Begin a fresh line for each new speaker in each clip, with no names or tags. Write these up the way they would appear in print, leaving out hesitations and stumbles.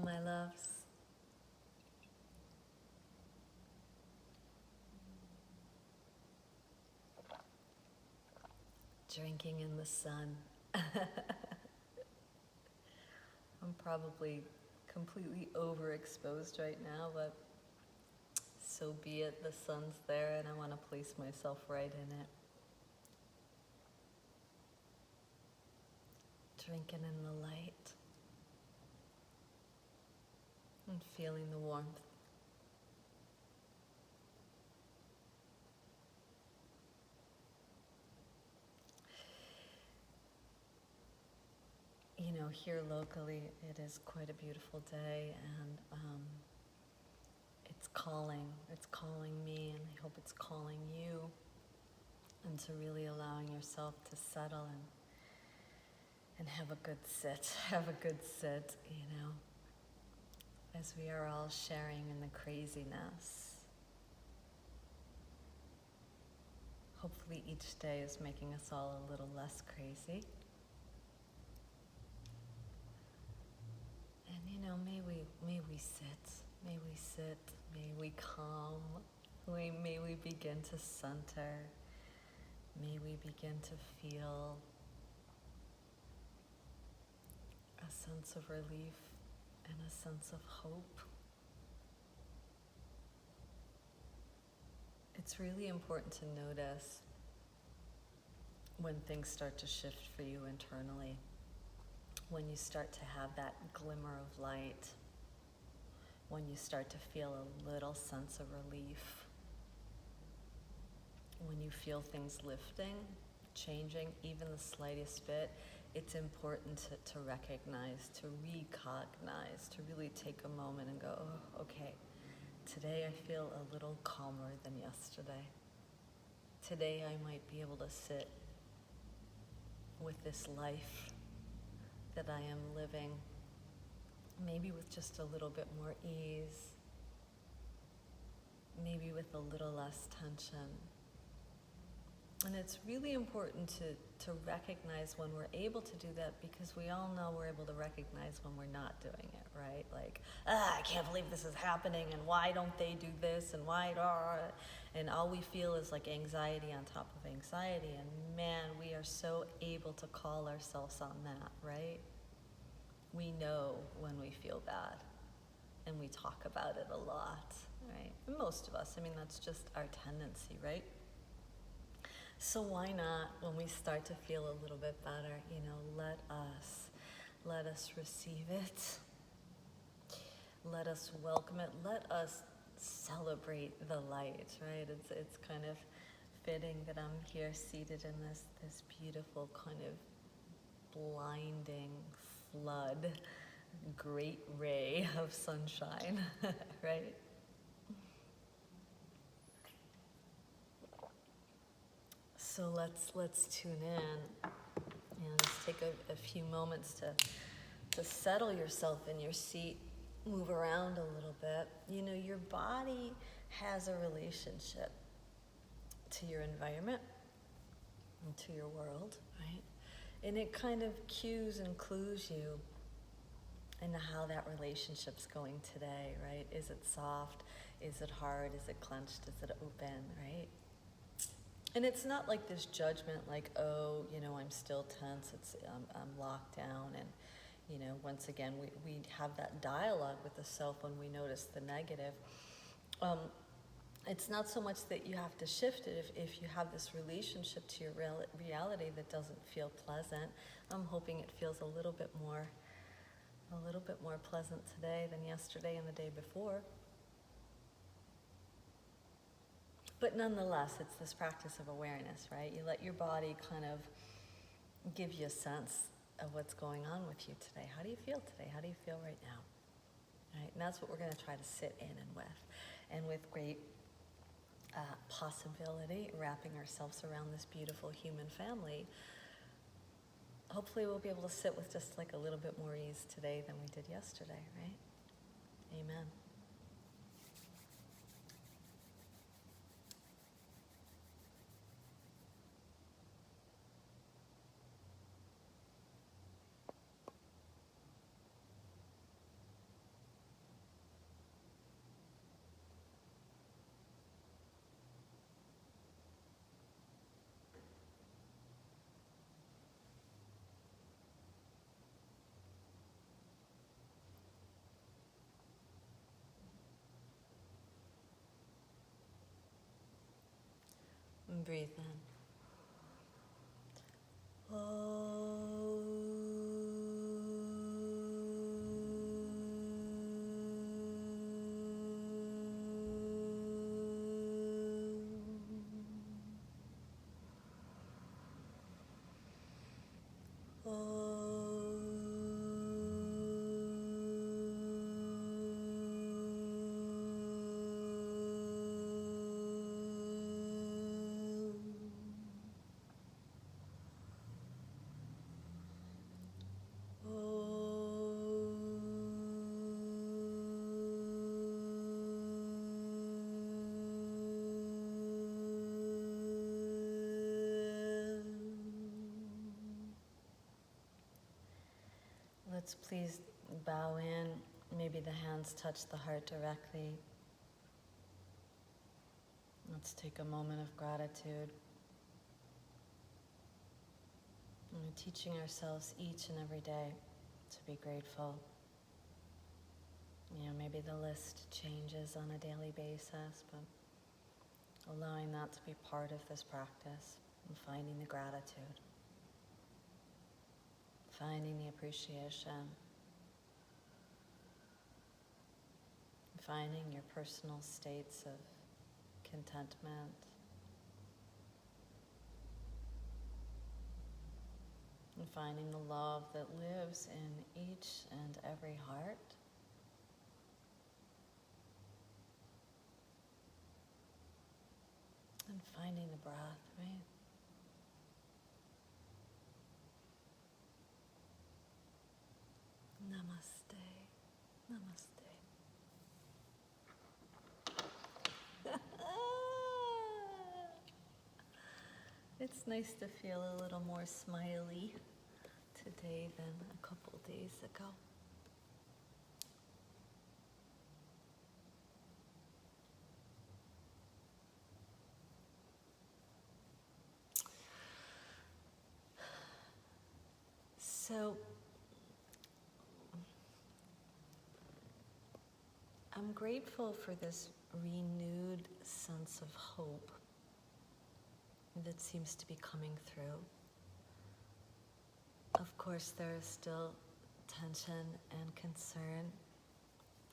my loves. Drinking in the sun. I'm probably completely overexposed right now, but so be it. The sun's there and I want to place myself right in it. Drinking in the light and feeling the warmth. You know, here locally it is quite a beautiful day, and it's calling me, and I hope it's calling you into really allowing yourself to settle and have a good sit, you know, as we are all sharing in the craziness. Hopefully each day is making us all a little less crazy. And you know, may we sit, may we calm, may we begin to center, may we begin to feel a sense of relief and a sense of hope. It's really important to notice when things start to shift for you internally, when you start to have that glimmer of light, when you start to feel a little sense of relief, when you feel things lifting, changing, even the slightest bit, it's important to recognize, to recognize, to really take a moment and go, oh, okay, today I feel a little calmer than yesterday. Today I might be able to sit with this life that I am living, maybe with just a little bit more ease, maybe with a little less tension. And it's really important to recognize when we're able to do that, because we all know we're able to recognize when we're not doing it, right? Like, I can't believe this is happening, and why don't they do this, and why, and all we feel is like anxiety on top of anxiety, and man, we are so able to call ourselves on that, right? We know when we feel bad, and we talk about it a lot, right? And most of us, I mean, that's just our tendency, right? So why not, when we start to feel a little bit better, you know, let us receive it. Let us welcome it. Let us celebrate the light, right? It's kind of fitting that I'm here seated in this beautiful kind of blinding flood, great ray of sunshine, right? So let's tune in and just take a few moments to settle yourself in your seat, move around a little bit. You know, your body has a relationship to your environment and to your world, right? And it kind of cues and clues you into how that relationship's going today, right? Is it soft? Is it hard? Is it clenched? Is it open, right? And it's not like this judgment, like, oh, you know, I'm still tense, I'm locked down, and, you know, once again, we have that dialogue with the self when we notice the negative. It's not so much that you have to shift it if you have this relationship to your reality that doesn't feel pleasant. I'm hoping it feels a little bit more pleasant today than yesterday and the day before. But nonetheless, it's this practice of awareness, right? You let your body kind of give you a sense of what's going on with you today. How do you feel today? How do you feel right now? Right? And that's what we're going to try to sit in and with. And with great possibility, wrapping ourselves around this beautiful human family, hopefully we'll be able to sit with just like a little bit more ease today than we did yesterday, right? Amen. And breathe in. Oh. Let's please bow in. Maybe the hands touch the heart directly. Let's take a moment of gratitude. And we're teaching ourselves each and every day to be grateful. You know, maybe the list changes on a daily basis, but allowing that to be part of this practice and finding the gratitude. Finding the appreciation, finding your personal states of contentment, and finding the love that lives in each and every heart. And finding the breath, right? Namaste. Namaste. It's nice to feel a little more smiley today than a couple days ago. So, I'm grateful for this renewed sense of hope that seems to be coming through. Of course, there is still tension and concern,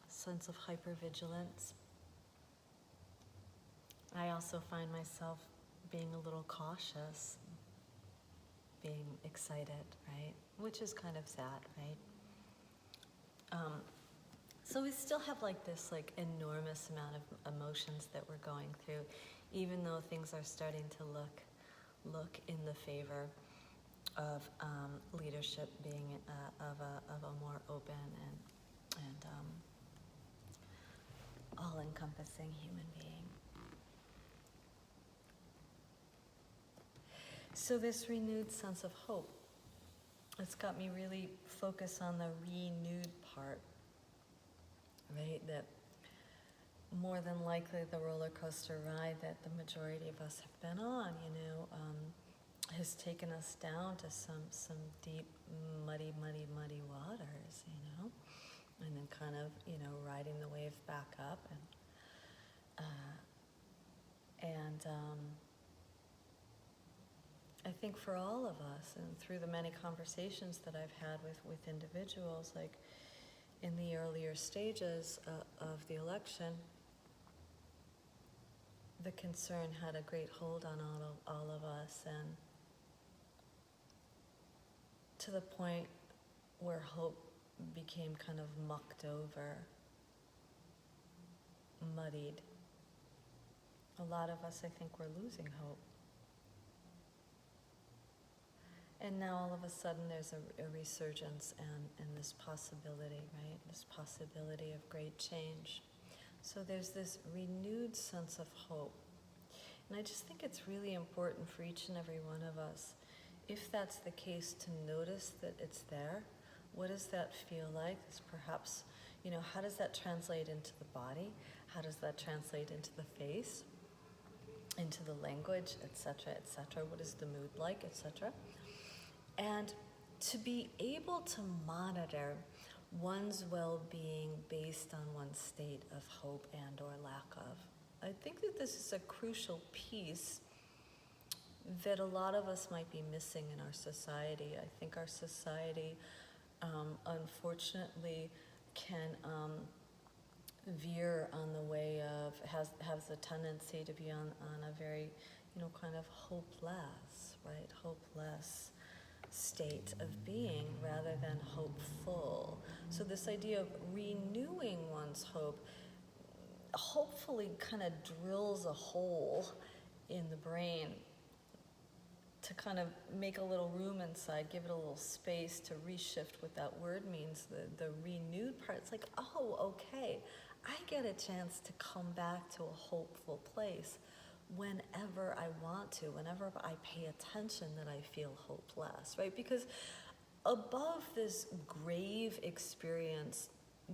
a sense of hypervigilance. I also find myself being a little cautious, being excited, right? Which is kind of sad, right? So we still have this enormous amount of emotions that we're going through, even though things are starting to look in the favor of leadership being of a more open and all-encompassing human being. So this renewed sense of hope, it's got me really focused on the renewed part, right? That more than likely the roller coaster ride that the majority of us have been on, has taken us down to some deep, muddy waters, and then kind of, riding the wave back up and I think for all of us, and through the many conversations that I've had with individuals, in the earlier stages of the election, the concern had a great hold on all of us, and to the point where hope became kind of mucked over, muddied. A lot of us, I think, were losing hope. And now all of a sudden there's a resurgence and this possibility, right? This possibility of great change. So there's this renewed sense of hope. And I just think it's really important for each and every one of us, if that's the case, to notice that it's there. What does that feel like? It's perhaps, how does that translate into the body? How does that translate into the face, into the language, etc., etc.? What is the mood like, etc.? And to be able to monitor one's well-being based on one's state of hope and or lack of. I think that this is a crucial piece that a lot of us might be missing in our society. I think our society, unfortunately, can veer on the way of, has a tendency to be on a very, kind of hopeless, right? Hopeless state of being rather than hopeful. So this idea of renewing one's hope hopefully kind of drills a hole in the brain to kind of make a little room inside, give it a little space to reshift what that word means, the renewed part. It's like, oh, okay, I get a chance to come back to a hopeful place whenever I want to, whenever I pay attention that I feel hopeless, right? Because above this grave experience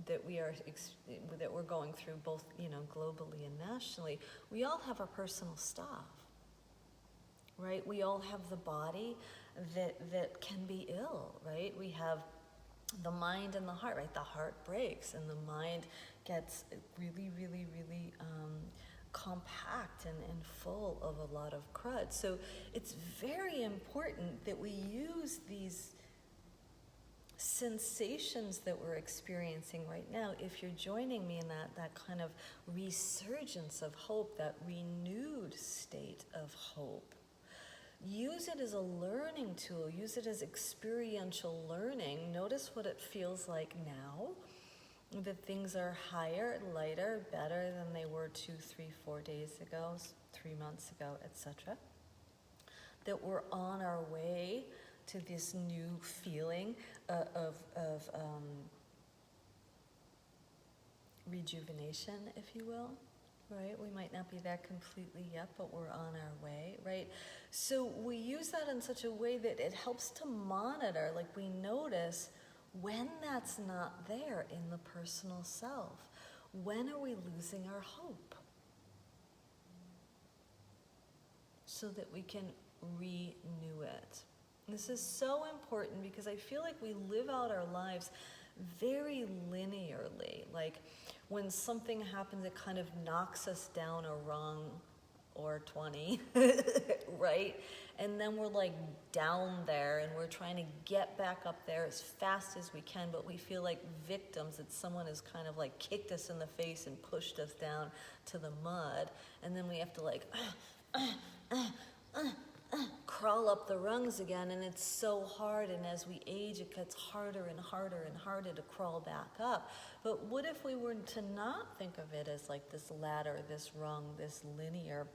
that we're going through, both globally and nationally, we all have our personal stuff, right? We all have the body that can be ill, right? We have the mind and the heart, right? The heart breaks and the mind gets really, really, really compact and full of a lot of crud. So it's very important that we use these sensations that we're experiencing right now. If you're joining me in that kind of resurgence of hope, that renewed state of hope, use it as a learning tool, use it as experiential learning. Notice what it feels like now, that things are higher, lighter, better than they were 2, 3, 4 days ago, 3 months ago, etc. That we're on our way to this new feeling of rejuvenation, if you will, right? We might not be there completely yet, but we're on our way, right? So we use that in such a way that it helps to monitor, like we notice when that's not there in the personal self. When are we losing our hope? So that we can renew it. This is so important because I feel like we live out our lives very linearly. Like when something happens, it kind of knocks us down a rung or 20, right? And then we're like down there and we're trying to get back up there as fast as we can, but we feel like victims, that someone has kind of like kicked us in the face and pushed us down to the mud. And then we have to like crawl up the rungs again, and it's so hard, and as we age it gets harder and harder and harder to crawl back up. But what if we were to not think of it as like this ladder, this rung, this linear,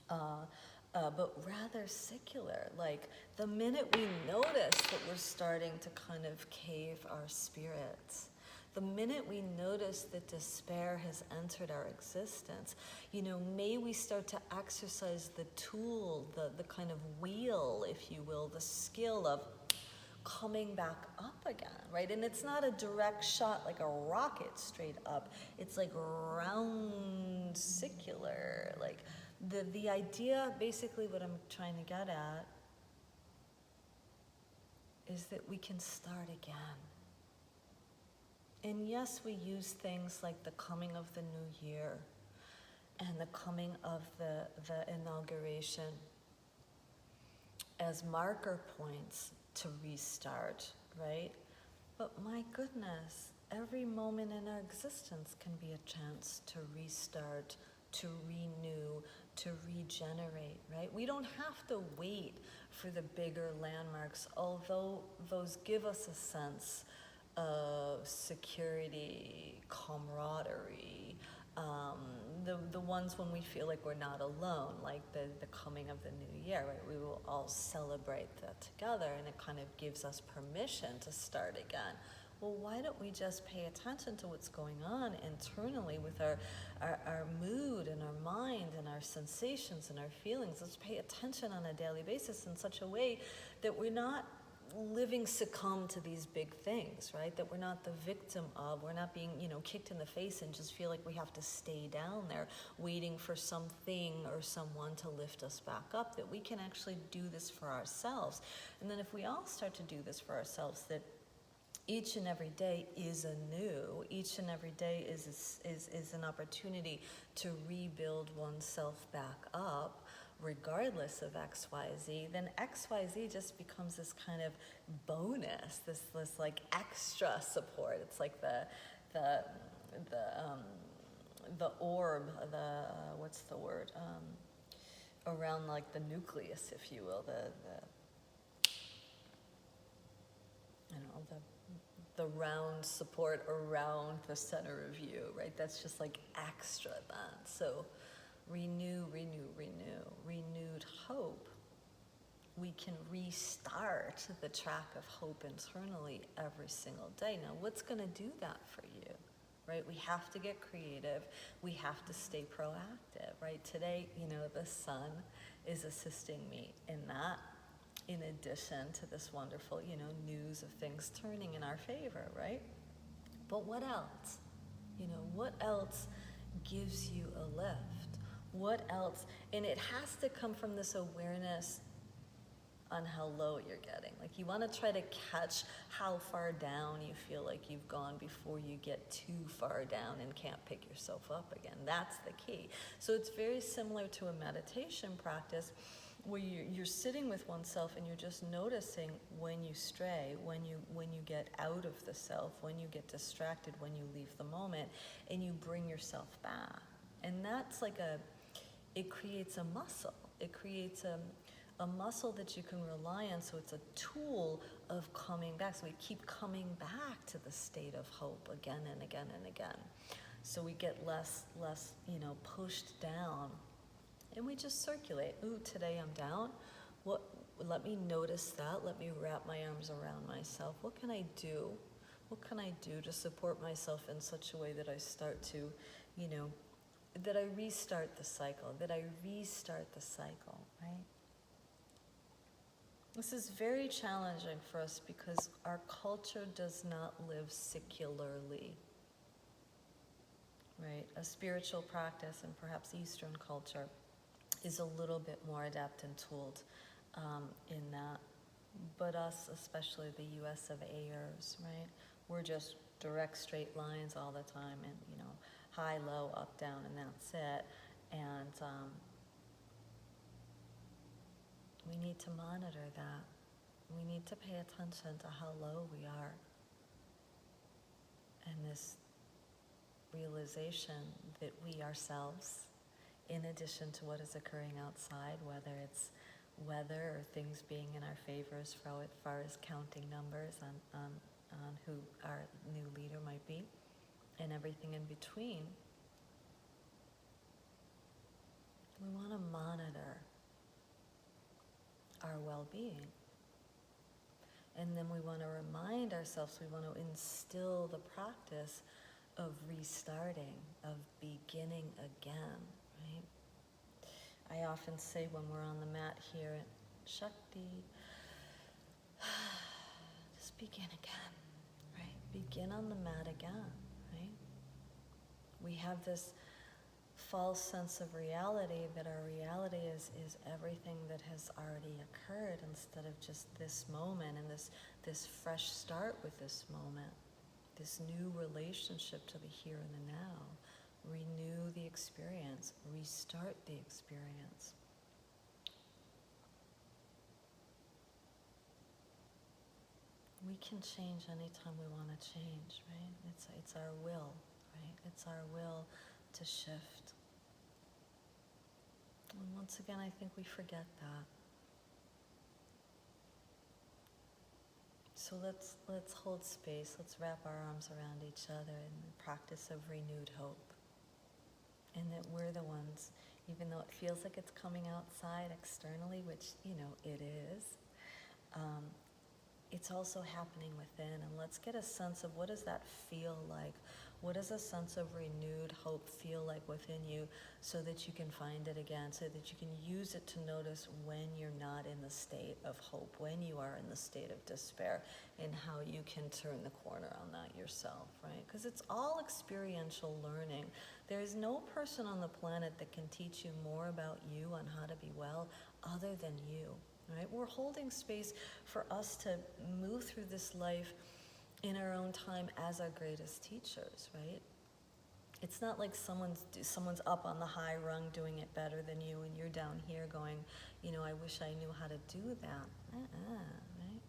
but rather secular? Like the minute we notice that we're starting to kind of cave our spirits, the minute we notice that despair has entered our existence, may we start to exercise the tool, the kind of wheel, if you will, the skill of coming back up again, right? And it's not a direct shot like a rocket straight up. It's like round, circular. Like the idea, basically what I'm trying to get at, is that we can start again. And yes, we use things like the coming of the new year and the coming of the inauguration as marker points to restart, right? But my goodness, every moment in our existence can be a chance to restart, to renew, to regenerate, right? We don't have to wait for the bigger landmarks, although those give us a sense of security, camaraderie, the ones when we feel like we're not alone, like the coming of the new year, right? We will all celebrate that together, and it kind of gives us permission to start again. Well, why don't we just pay attention to what's going on internally with our mood and our mind and our sensations and our feelings? Let's pay attention on a daily basis in such a way that we're not living succumb to these big things, right? That we're not the victim of, we're not being, kicked in the face and just feel like we have to stay down there waiting for something or someone to lift us back up, that we can actually do this for ourselves. And then if we all start to do this for ourselves, that each and every day is anew, each and every day is an opportunity to rebuild oneself back up, regardless of XYZ, then XYZ just becomes this kind of bonus, this like extra support. It's like the orb, what's the word? Around like the nucleus, if you will, the round support around the center of you, right? That's just like extra then. So renewed hope. We can restart the track of hope internally every single day. Now, what's going to do that for you, right? We have to get creative. We have to stay proactive, right? Today, the sun is assisting me in that, in addition to this wonderful, news of things turning in our favor, right? But what else? What else gives you a lift? What else? And it has to come from this awareness on how low you're getting. Like, you want to try to catch how far down you feel like you've gone before you get too far down and can't pick yourself up again. That's the key. So it's very similar to a meditation practice where you're sitting with oneself and you're just noticing when you stray, when you get out of the self, when you get distracted, when you leave the moment, and you bring yourself back. And that's like it creates a muscle. It creates a muscle that you can rely on, so it's a tool of coming back. So we keep coming back to the state of hope again and again and again. So we get less pushed down. And we just circulate. Ooh, today I'm down. Let me notice that. Let me wrap my arms around myself. What can I do? What can I do to support myself in such a way that I start to, that I restart the cycle, right? This is very challenging for us because our culture does not live secularly, right? A spiritual practice, and perhaps Eastern culture, is a little bit more adept and tooled in that. But us, especially the US of Ayers, right? We're just direct straight lines all the time, and high, low, up, down, and that's it. And we need to monitor that. We need to pay attention to how low we are. And this realization that we ourselves, in addition to what is occurring outside, whether it's weather or things being in our favor as far as counting numbers on who our new leader might be, and everything in between, we want to monitor our well-being. And then we want to remind ourselves, we want to instill the practice of restarting, of beginning again, right? I often say when we're on the mat here at Shakti, just begin again, right? Begin on the mat again, right? We have this false sense of reality that our reality is everything that has already occurred, instead of just this moment and this fresh start with this moment, this new relationship to the here and the now. Renew the experience, restart the experience. We can change anytime we want to change, right? It's our will, right? It's our will to shift. And once again, I think we forget that. So let's hold space. Let's wrap our arms around each other in the practice of renewed hope. And that we're the ones, even though it feels like it's coming outside externally, which, it is, it's also happening within. And let's get a sense of, what does that feel like? What does a sense of renewed hope feel like within you, so that you can find it again, so that you can use it to notice when you're not in the state of hope, when you are in the state of despair, and how you can turn the corner on that yourself, right? Because it's all experiential learning. There is no person on the planet that can teach you more about you on how to be well other than you, right? We're holding space for us to move through this life in our own time as our greatest teachers, right? It's not like someone's up on the high rung doing it better than you, and you're down here going, I wish I knew how to do that. Right?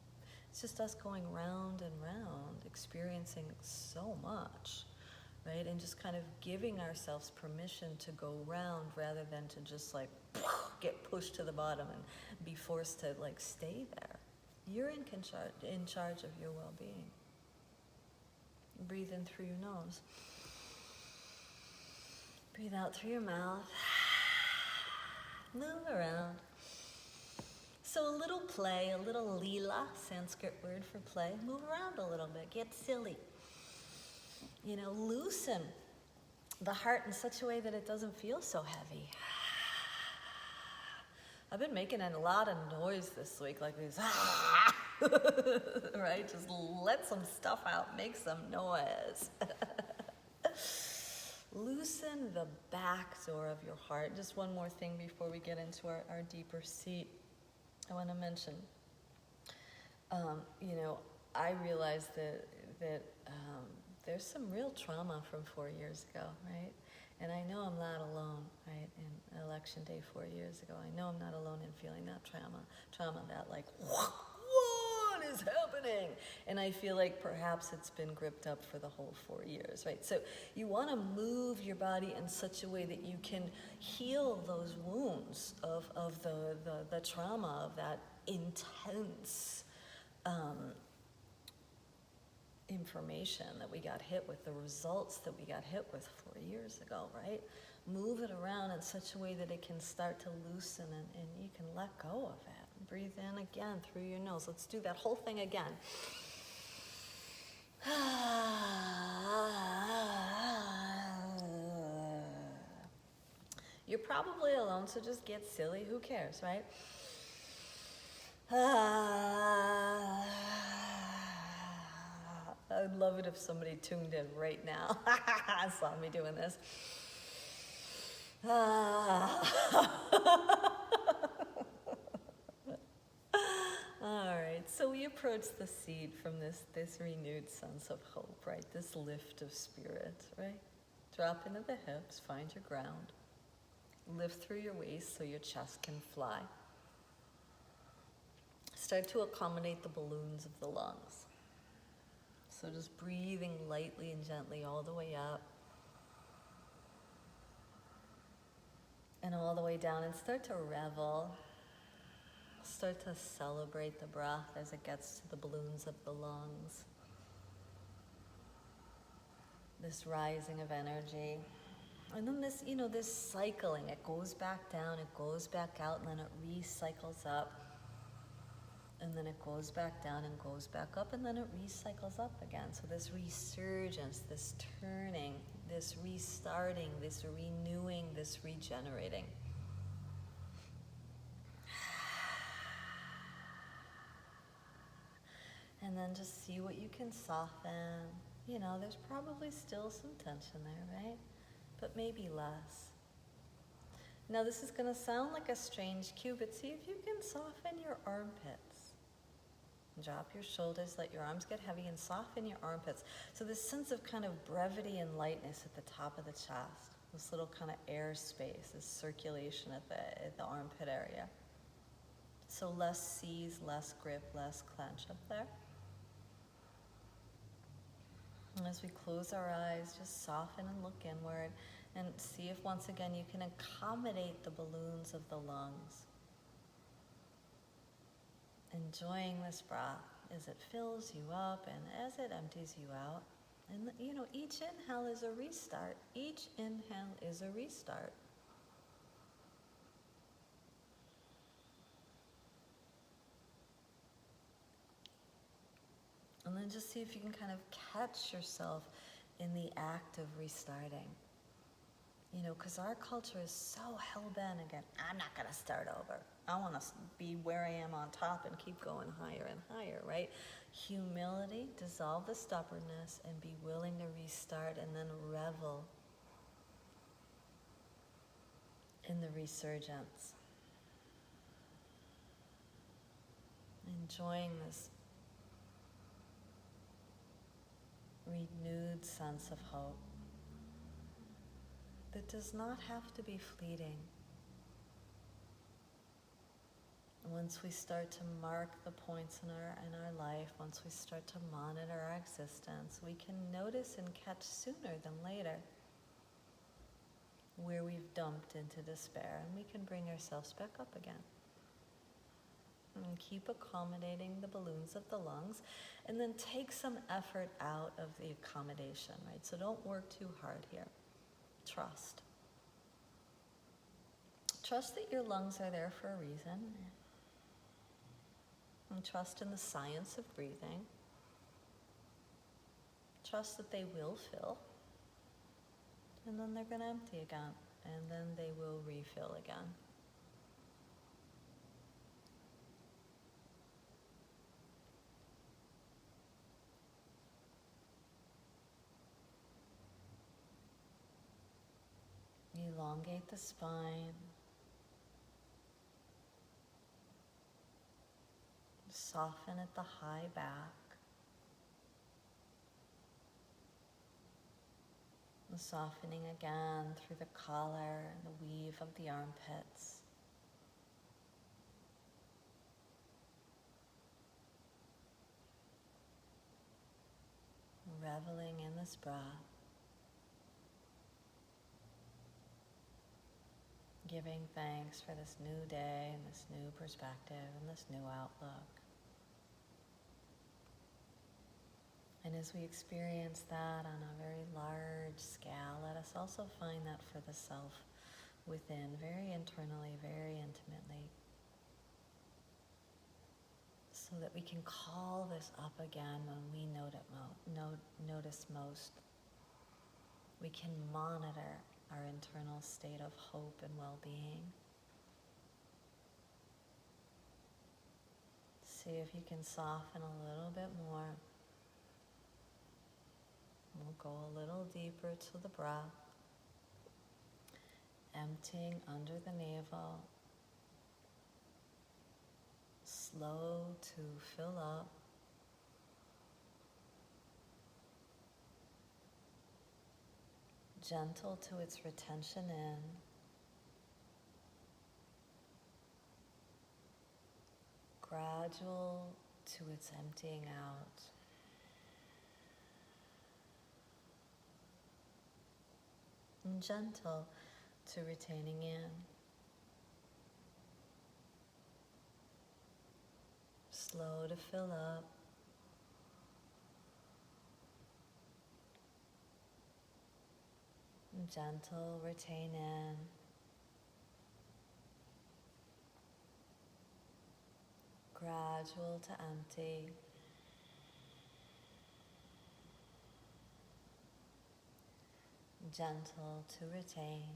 It's just us going round and round, experiencing so much, right? And just kind of giving ourselves permission to go round rather than to just like get pushed to the bottom and be forced to like stay there. You're in charge of your well-being. Breathe in through your nose. Breathe out through your mouth. Move around. So a little play, a little lila, Sanskrit word for play. Move around a little bit. Get silly. Loosen the heart in such a way that it doesn't feel so heavy. I've been making a lot of noise this week, like these, right? Just let some stuff out, make some noise. Loosen the back door of your heart. Just one more thing before we get into our deeper seat. I want to mention, I realized that there's some real trauma from 4 years ago, right? And I know I'm not alone, right? In election day 4 years ago, I know I'm not alone in feeling that trauma that like, what is happening? And I feel like perhaps it's been gripped up for the whole 4 years, right? So you want to move your body in such a way that you can heal those wounds of the trauma of that intense information that we got hit with, the results that we got hit with 4 years ago, right? Move it around in such a way that it can start to loosen and you can let go of it. Breathe in again through your nose. Let's do that whole thing again. You're probably alone, so just get silly. Who cares, right? I'd love it if somebody tuned in right now. Saw me doing this. All right, so we approach the seat from this renewed sense of hope, right? This lift of spirit, right? Drop into the hips, find your ground. Lift through your waist so your chest can fly. Start to accommodate the balloons of the lungs. So just breathing lightly and gently all the way up and all the way down, and start to revel. Start to celebrate the breath as it gets to the balloons of the lungs. This rising of energy. And then this, this cycling, it goes back down, it goes back out, and then it recycles up. And then it goes back down and goes back up, and then it recycles up again. So this resurgence, this turning, this restarting, this renewing, this regenerating. And then just see what you can soften. There's probably still some tension there, right? But maybe less. Now this is going to sound like a strange cue, but see if you can soften your armpits. Drop your shoulders, let your arms get heavy, and soften your armpits. So this sense of kind of brevity and lightness at the top of the chest, this little kind of air space, this circulation at the armpit area. So less seize, less grip, less clench up there. And as we close our eyes, just soften and look inward and see if once again you can accommodate the balloons of the lungs. Enjoying this breath as it fills you up and as it empties you out. And each inhale is a restart. Each inhale is a restart. And then just see if you can kind of catch yourself in the act of restarting. Because our culture is so hell-bent again, I'm not going to start over. I want to be where I am on top and keep going higher and higher, right? Humility, dissolve the stubbornness, and be willing to restart, and then revel in the resurgence. Enjoying this renewed sense of hope. does not have to be fleeting. Once we start to mark the points in our life, once we start to monitor our existence, we can notice and catch sooner than later where we've dumped into despair, and we can bring ourselves back up again. And keep accommodating the balloons of the lungs, and then take some effort out of the accommodation, right? So don't work too hard here. Trust. Trust that your lungs are there for a reason. And trust in the science of breathing. Trust that they will fill. And then they're going to empty again. And then they will refill again. Elongate the spine. Soften at the high back. And softening again through the collar and the weave of the armpits. Reveling in this breath. Giving thanks for this new day and this new perspective and this new outlook. And as we experience that on a very large scale, let us also find that for the self within, very internally, very intimately, so that we can call this up again when we notice most. We can monitor our internal state of hope and well-being. See if you can soften a little bit more. We'll go a little deeper to the breath, emptying under the navel, slow to fill up. Gentle to its retention in. Gradual to its emptying out. And gentle to retaining in. Slow to fill up. And gentle, retain in. Gradual to empty. Gentle to retain.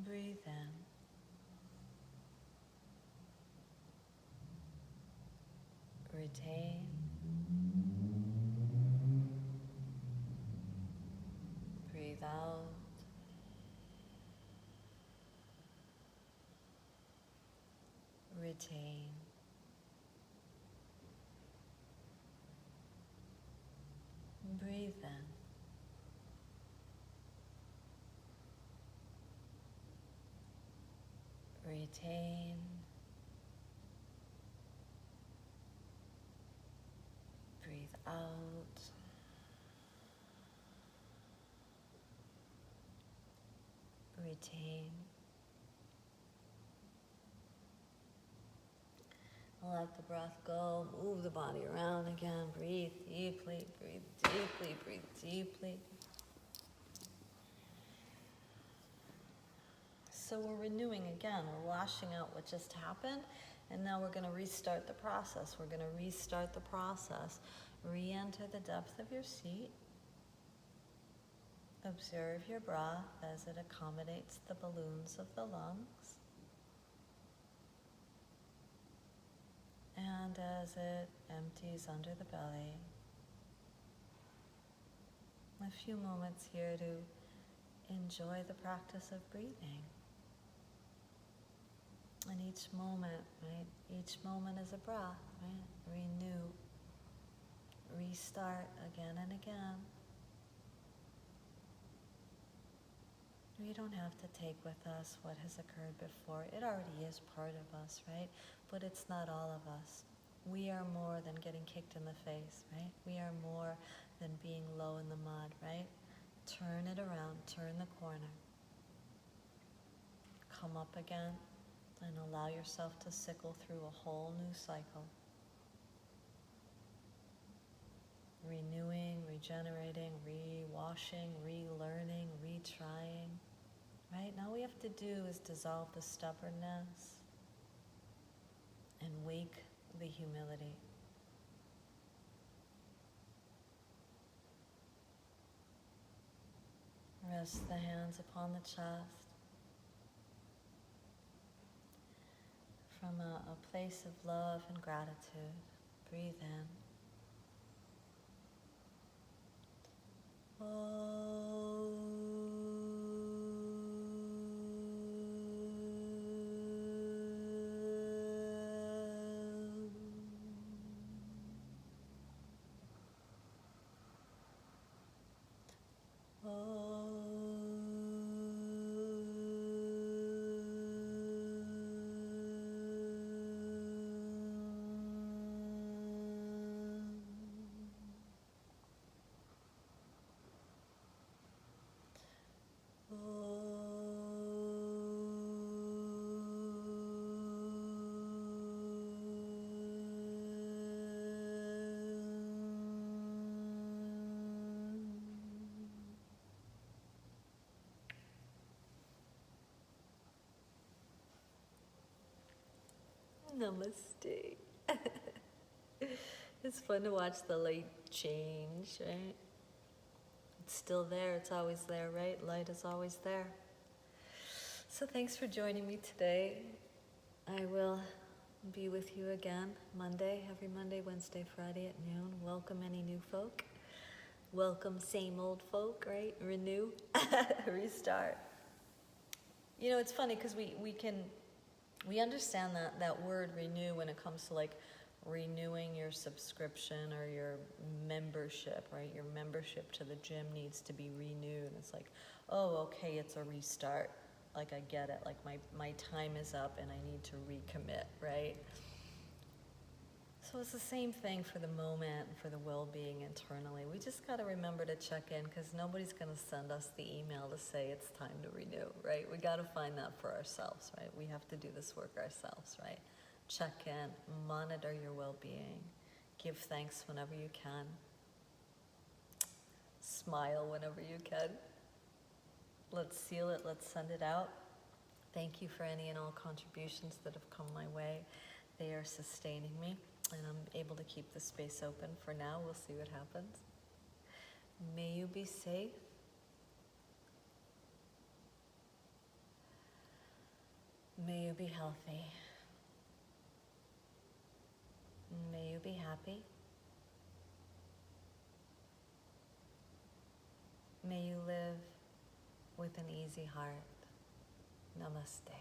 Breathe in. Retain. Breathe out. Retain. Breathe in. Retain. Breathe out. Retain. Let the breath go. Move the body around again. Breathe deeply, breathe deeply, breathe deeply. So we're renewing again. We're washing out what just happened. And now we're going to restart the process. We're going to restart the process. Re-enter the depth of your seat. Observe your breath as it accommodates the balloons of the lungs. And as it empties under the belly. A few moments here to enjoy the practice of breathing. And each moment, right? Each moment is a breath, right? Renew, restart again and again. We don't have to take with us what has occurred before. It already is part of us, right? But it's not all of us. We are more than getting kicked in the face, right? We are more than being low in the mud, right? Turn it around, turn the corner. Come up again and allow yourself to cycle through a whole new cycle. Renewing, regenerating, re-washing, relearning, retrying. Right? Now all we have to do is dissolve the stubbornness and wake the humility. Rest the hands upon the chest. From a place of love and gratitude, breathe in. Namaste. It's fun to watch the light change, right? It's still there, it's always there, right? Light is always there. So thanks for joining me today. I will be with you again Monday, every Monday, Wednesday, Friday at noon. Welcome any new folk. Welcome same old folk, right? Renew, restart. You know, it's funny because we understand that word renew when it comes to like renewing your subscription or your membership, right? Your membership to the gym needs to be renewed. It's like, oh, okay, it's a restart. Like I get it. Like my time is up and I need to recommit, right? So it's the same thing for the moment and for the well-being internally. We just got to remember to check in because nobody's going to send us the email to say it's time to renew, right? We got to find that for ourselves, right? We have to do this work ourselves, right? Check in, monitor your well-being, give thanks whenever you can, smile whenever you can. Let's seal it, let's send it out. Thank you for any and all contributions that have come my way. They are sustaining me. And I'm able to keep the space open for now. We'll see what happens. May you be safe. May you be healthy. May you be happy. May you live with an easy heart. Namaste.